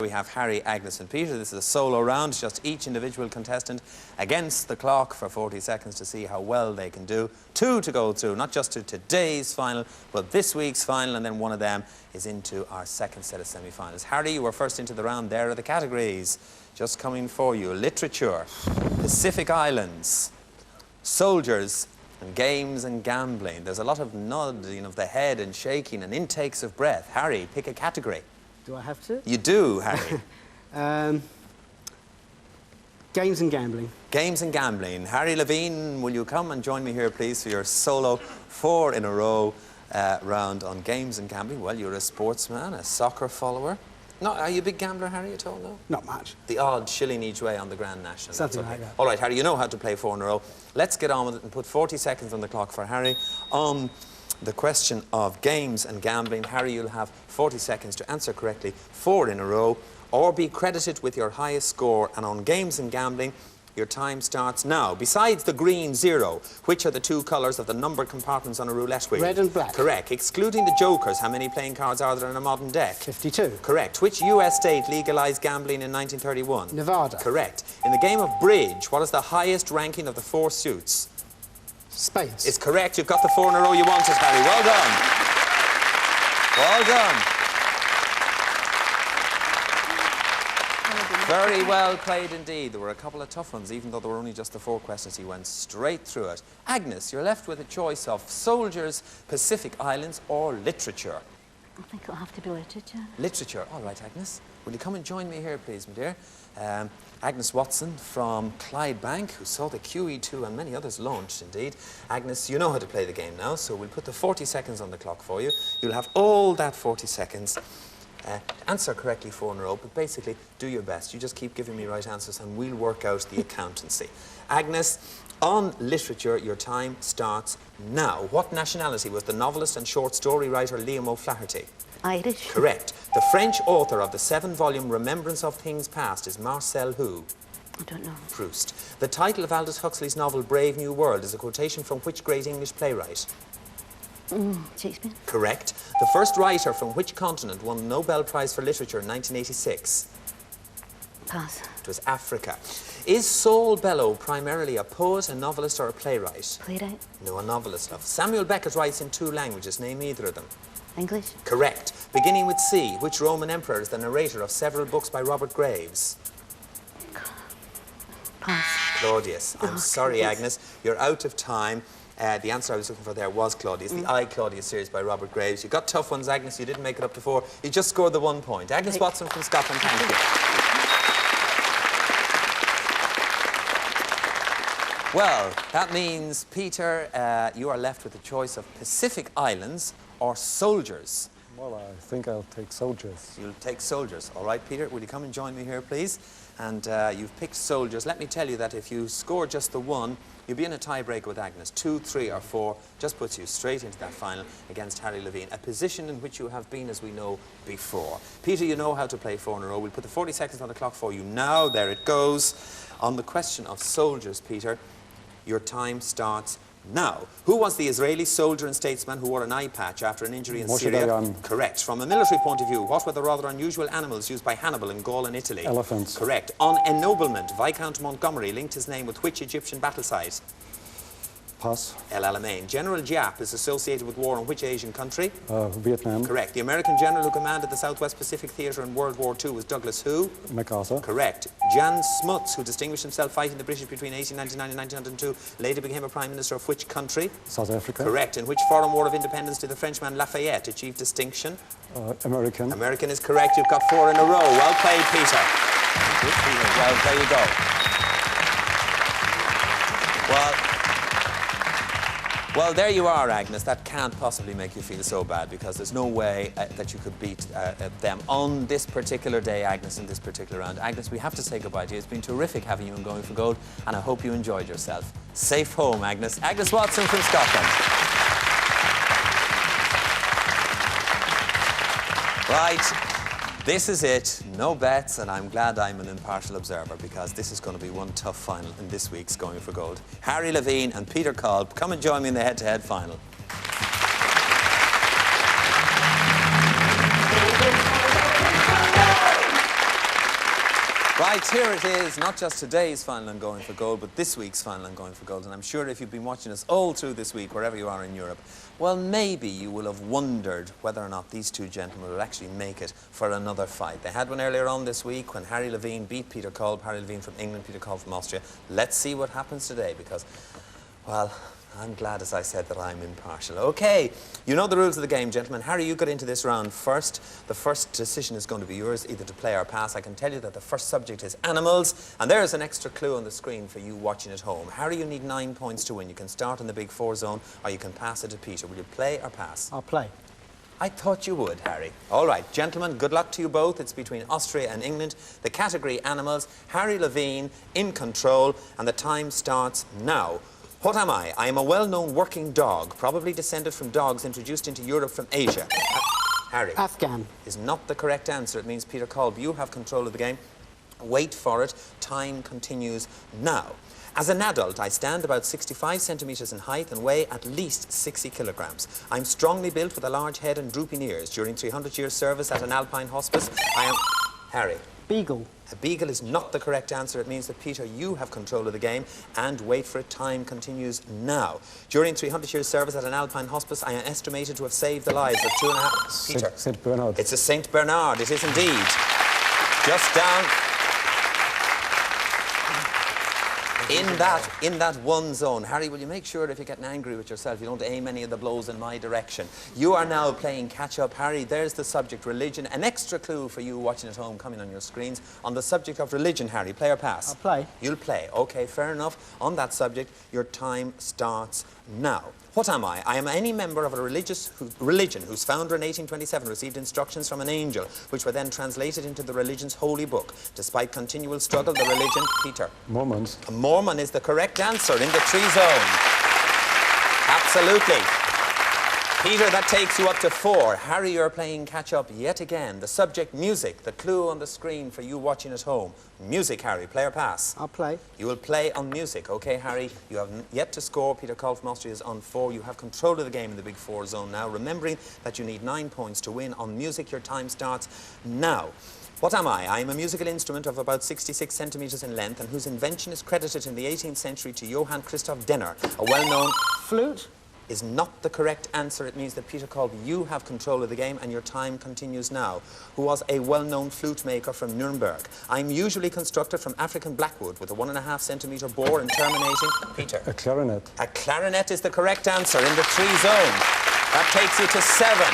We have Harry, Agnes and Peter. This is a solo round, just each individual contestant against the clock for 40 seconds to see how well they can do. 2 to go through, not just to today's final, but this week's final, and then one of them is into our second set of semi-finals. Harry, you were first into the round. There are the categories just coming for you. Literature, Pacific Islands, soldiers, and games and gambling. There's a lot of nodding of the head and shaking and intakes of breath. Harry, pick a category. Do I have to? You do, Harry. Games and gambling. Games and gambling. Harry Levine, will you come and join me here, please, for your solo 4 in a row round on games and gambling? Well, you're a sportsman, a soccer follower. No, are you a big gambler, Harry, at all? No? Not much. The odd shilling each way on the Grand National. Something like that. All right, Harry, you know how to play 4 in a row. Let's get on with it and put 40 seconds on the clock for Harry. On the question of games and gambling, Harry, you'll have 40 seconds to answer correctly 4 in a row or be credited with your highest score. And on games and gambling, your time starts now. Besides the green 0, which are the 2 colours of the numbered compartments on a roulette wheel? Red and black. Correct. Excluding the jokers, how many playing cards are there in a modern deck? 52. Correct. Which US state legalised gambling in 1931? Nevada. Correct. In the game of bridge, what is the highest ranking of the 4 suits? Spades. It's correct. You've got the 4 in a row you wanted, Harry. Well done. Well done. Very well played indeed. There were a couple of tough ones, even though there were only just the 4 questions. He went straight through it. Agnes, you're left with a choice of soldiers, Pacific Islands, or literature. I think it'll have to be literature. Literature. All right, Agnes. Will you come and join me here, please, my dear? Agnes Watson from Clydebank, who saw the QE2 and many others launched, indeed. Agnes, you know how to play the game now, so we'll put the 40 seconds on the clock for you. You'll have all that 40 seconds. Answer correctly 4 in a row, but basically do your best. You just keep giving me right answers and we'll work out the accountancy. Agnes, on literature, your time starts now. What nationality was the novelist and short story writer Liam O'Flaherty? Irish. Correct. The French author of the 7-volume Remembrance of Things Past is Marcel who? I don't know. Proust. The title of Aldous Huxley's novel Brave New World is a quotation from which great English playwright? Shakespeare. Correct. The first writer from which continent won the Nobel Prize for Literature in 1986? Pass. It was Africa. Is Saul Bellow primarily a poet, a novelist or a playwright? Playwright. No, a novelist. Samuel Beckett writes in 2 languages. Name either of them. English. Correct. Beginning with C, which Roman emperor is the narrator of several books by Robert Graves? Pass. Claudius. I'm sorry, Agnes. You're out of time. The answer I was looking for there was Claudius, the I, Claudius series by Robert Graves. You got tough ones, Agnes. You didn't make it up to 4. You just scored the 1 point. Agnes Watson from Scotland, thank you. Well, that means, Peter, you are left with the choice of Pacific Islands or soldiers. Well, I think I'll take soldiers. You'll take soldiers. All right, Peter, will you come and join me here, please? And you've picked soldiers. Let me tell you that if you score just the 1, you'll be in a tiebreaker with Agnes. 2, 3 or 4 just puts you straight into that final against Harry Levine, a position in which you have been, as we know, before. Peter, you know how to play 4 in a row. We'll put the 40 seconds on the clock for you now. There it goes. On the question of soldiers, Peter, your time starts now. Who was the Israeli soldier and statesman who wore an eye patch after an injury in Syria? Dayan. Correct. From a military point of view, what were the rather unusual animals used by Hannibal in Gaul and Italy? Elephants. Correct. On ennoblement, Viscount Montgomery linked his name with which Egyptian battle site? Pass. El Alamein. General Giap is associated with war in which Asian country? Vietnam. Correct. The American general who commanded the Southwest Pacific Theatre in World War II was Douglas who? MacArthur. Correct. Jan Smuts, who distinguished himself fighting the British between 1899 and 1902, later became a Prime Minister of which country? South Africa. Correct. In which foreign war of independence did the Frenchman Lafayette achieve distinction? American. American is correct. You've got 4 in a row. Well played, Peter. Good, Peter. Well, there you go. Well, there you are, Agnes. That can't possibly make you feel so bad because there's no way that you could beat them on this particular day, Agnes, in this particular round. Agnes, we have to say goodbye to you. It's been terrific having you in Going for Gold, and I hope you enjoyed yourself. Safe home, Agnes. Agnes Watson from Scotland. Right. This is it, no bets, and I'm glad I'm an impartial observer because this is going to be one tough final in this week's Going for Gold. Harry Levine and Peter Kolb, come and join me in the head-to-head final. Right, here it is, not just today's final and going for gold, but this week's final and going for gold. And I'm sure if you've been watching us all through this week, wherever you are in Europe, well, maybe you will have wondered whether or not these two gentlemen would actually make it for another fight. They had one earlier on this week when Harry Levine beat Peter Kolb. Harry Levine from England, Peter Kolb from Austria. Let's see what happens today because, well, I'm glad, as I said, that I'm impartial. Okay, you know the rules of the game, gentlemen. Harry, you got into this round first. The first decision is going to be yours, either to play or pass. I can tell you that the first subject is animals, and there's an extra clue on the screen for you watching at home. Harry, you need 9 points to win. You can start in the big 4 zone, or you can pass it to Peter. Will you play or pass? I'll play. I thought you would, Harry. All right, gentlemen, good luck to you both. It's between Austria and England. The category animals, Harry Levine in control, and the time starts now. What am I? I am a well-known working dog, probably descended from dogs introduced into Europe from Asia. Harry. Afghan. Is not the correct answer. It means Peter Kolb, you have control of the game. Wait for it. Time continues now. As an adult, I stand about 65 centimetres in height and weigh at least 60 kilograms. I'm strongly built with a large head and drooping ears. During 300 years' service at an alpine hospice, I am... Harry. Beagle. A beagle is not the correct answer. It means that, Peter, you have control of the game, and wait for it. Time continues now. During 300 years' service at an alpine hospice, I am estimated to have saved the lives of 2.5... Peter. St. Bernard. It's a St. Bernard. It is indeed. Just down... In that one zone. Harry, will you make sure that if you're getting angry with yourself, you don't aim any of the blows in my direction? You are now playing catch-up. Harry, there's the subject, religion. An extra clue for you watching at home coming on your screens. On the subject of religion, Harry, play or pass? I'll play. You'll play. OK, fair enough. On that subject, your time starts now. What am I? I am any member of a religion whose founder in 1827 received instructions from an angel, which were then translated into the religion's holy book. Despite continual struggle, the religion... Peter. Mormons. A Mormon is the correct answer in the 3 zone. Absolutely. Peter, that takes you up to 4. Harry, you're playing catch-up yet again. The subject, music. The clue on the screen for you watching at home. Music, Harry. Play or pass? I'll play. You will play on music. OK, Harry, you have yet to score. Peter Kolb from Austria is on 4. You have control of the game in the big 4 zone now, remembering that you need 9 points to win. On music, your time starts now. What am I? I am a musical instrument of about 66 centimetres in length and whose invention is credited in the 18th century to Johann Christoph Denner, a well-known... Flute. Is not the correct answer. It means that, Peter Kolb, you have control of the game and your time continues now. Who was a well-known flute maker from Nuremberg. I'm usually constructed from African blackwood with a 1.5 centimetre bore and terminating... Peter. A clarinet. A clarinet is the correct answer in the 3 zone. That takes you to 7.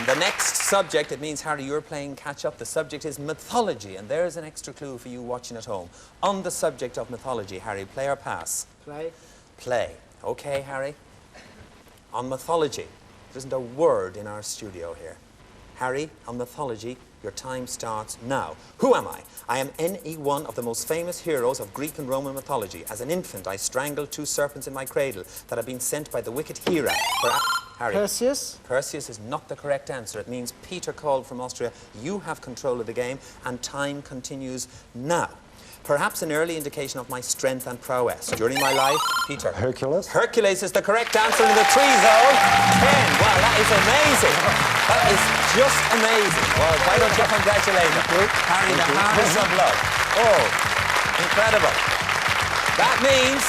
In the next subject, it means, Harry, you're playing catch-up. The subject is mythology, and there's an extra clue for you watching at home. On the subject of mythology, Harry, play or pass? Play. Play. OK, Harry? On mythology, there isn't a word in our studio here. Harry, on mythology, your time starts now. Who am I? I am any one of the most famous heroes of Greek and Roman mythology. As an infant, I strangled 2 serpents in my cradle that had been sent by the wicked Hera. Harry. Perseus. Perseus is not the correct answer. It means, Peter Kolb from Austria, you have control of the game, and time continues now. Perhaps an early indication of my strength and prowess. During my life, Peter. Hercules. Hercules is the correct answer in the 3 zone. 10. Wow, that is amazing. That is just amazing. Well, why don't you congratulate him? Harry, the hardest of love. Oh, incredible. That means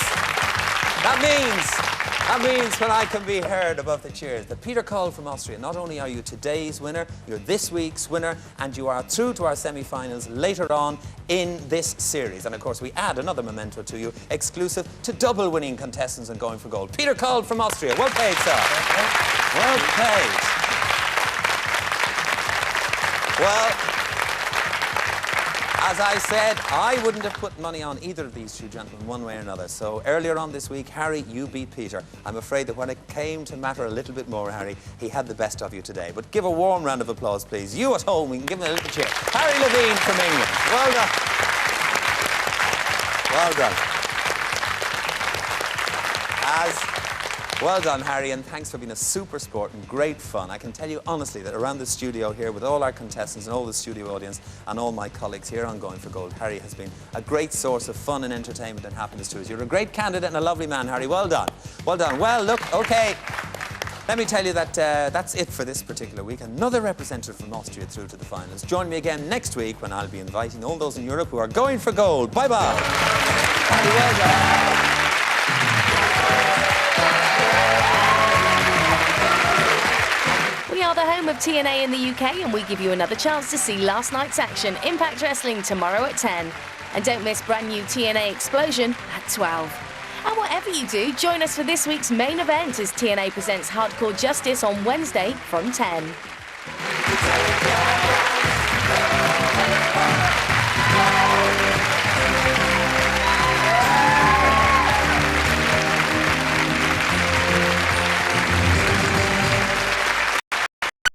when I can be heard above the cheers that Peter Kolb from Austria, not only are you today's winner, you're this week's winner, and you are through to our semi-finals later on in this series. And of course, we add another memento to you, exclusive to double winning contestants and going for gold. Peter Kolb from Austria. Well paid, sir. Well paid. Well, as I said, I wouldn't have put money on either of these 2 gentlemen one way or another. So earlier on this week, Harry, you beat Peter. I'm afraid that when it came to matter a little bit more, Harry, he had the best of you today. But give a warm round of applause, please. You at home, we can give him a little cheer. Harry Levine from England. Well done. Well done. Well done, Harry, and thanks for being a super sport and great fun. I can tell you honestly that around the studio here with all our contestants and all the studio audience and all my colleagues here on Going for Gold, Harry has been a great source of fun and entertainment and happiness to us. You're a great candidate and a lovely man, Harry. Well done. Well done. Well, look, OK. Let me tell you that that's it for this particular week. Another representative from Austria through to the finals. Join me again next week when I'll be inviting all those in Europe who are going for gold. Bye-bye. Happy weather. We are the home of TNA in the UK, and we give you another chance to see last night's action. Impact Wrestling tomorrow at 10. And don't miss brand new TNA Explosion at 12. And whatever you do, join us for this week's main event as TNA presents Hardcore Justice on Wednesday from 10.